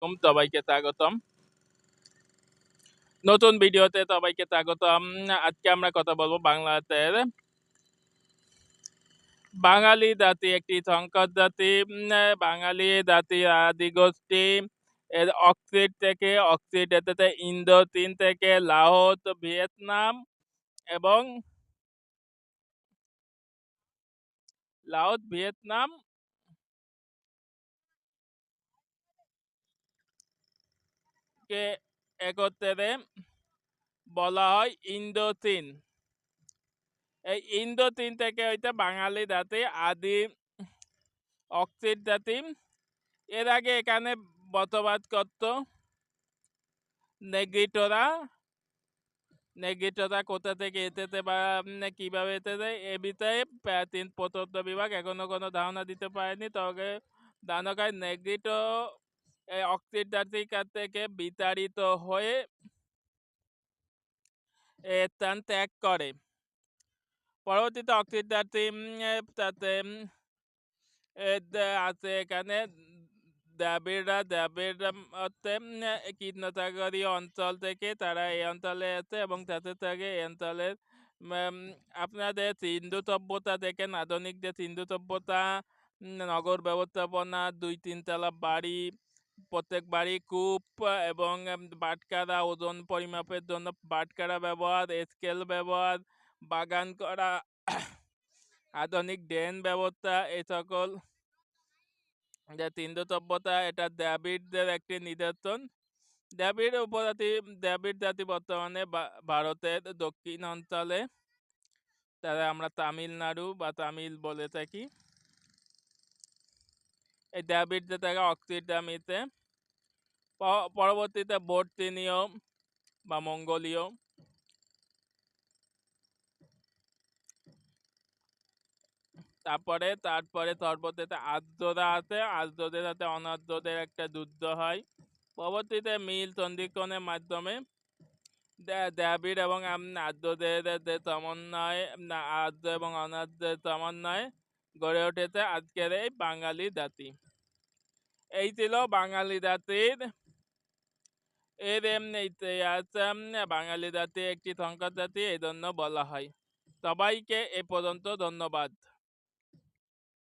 সবাইকে স্বাগতম। নতুন ভিডিওতে সবাইকে স্বাগতম। আজকে আমরা কথা বলবো বাংলাদেশের বাঙালি জাতি একটি সংকর জাতি। বাঙালি জাতি আদিগোষ্ঠী এর অক্সিড থেকে অক্সিড এতে ইন্দো চীন থেকে লাওস ভিয়েতনাম এবং ভিয়েতনাম কে একত্রে বলা হয় ইন্দো চীন। এই ইন্দো চীন থেকে হইতে বাঙালি জাতি আদি অক্সিড জাতি। এর আগে এখানে বসবাস করত নেগ্রিটোরা। নেগ্রিটোরা কোথা থেকে এসেছে বা কিভাবে এসেছে এ বিষয়ে প্রাচীন প্রত্নতত্ত্ব বিভাগ এখনো কোনো ধারণা দিতে পারেনি। তবে দানকায় নেগ্রিটো অক্সিড জাতির কাছ থেকে বিতাড়িত হয়ে স্থান ত্যাগ করে। পরবর্তীতে অক্সিড জাতি তাতে আছে এখানে দ্রাবিড়রা হচ্ছে কৃষ্ণসাগরীয় অঞ্চল থেকে তারা এই অঞ্চলে আছে এবং তাদের থেকে এই অঞ্চলের আপনাদের সিন্ধু সভ্যতা দেখেন, আধুনিক যে সিন্ধু সভ্যতা, নগর ব্যবস্থাপনা, 2-3 তলা বাড়ি, প্রত্যেক বাড়ি কূপ এবং বাটখারা, ওজন পরিমাপের জন্য বাটখারা ব্যবহার, স্কেল ব্যবহার, বাগান করা, আধুনিক ড্রেন ব্যবস্থা, এই সকল যে সিন্ধু সভ্যতা এটা দ্রাবিড়দের একটি নিদর্শন। দ্রাবিড় জাতি বর্তমানে ভারতের দক্ষিণ অঞ্চলে, তারা আমরা তামিলনাড়ু বা তামিল বলে থাকি। এই দ্রাবিড় জাতিরা অক্সিড জামিতে পরবর্তীতে বর্তিনীয় বা মঙ্গোলীয়, তারপরে সর্বশেষে আর্যরা আছে। আর্যদের সাথে অনার্যদের একটা যুদ্ধ হয়। পরবর্তীতে মিল সন্ধিক্ষণের মাধ্যমে দ্রাবিড় এবং আর্যদের যে সমন্বয়, আর্য এবং অনার্যের সমন্বয়ে গড়ে উঠেছে আজকের এই বাঙালি জাতি। এই ছিল বাঙালি জাতির এর ইতিহাস। বাঙালি জাতি একটি সংকর জাতি, এই জন্য বলা হয়। সবাইকে এ পর্যন্ত ধন্যবাদ।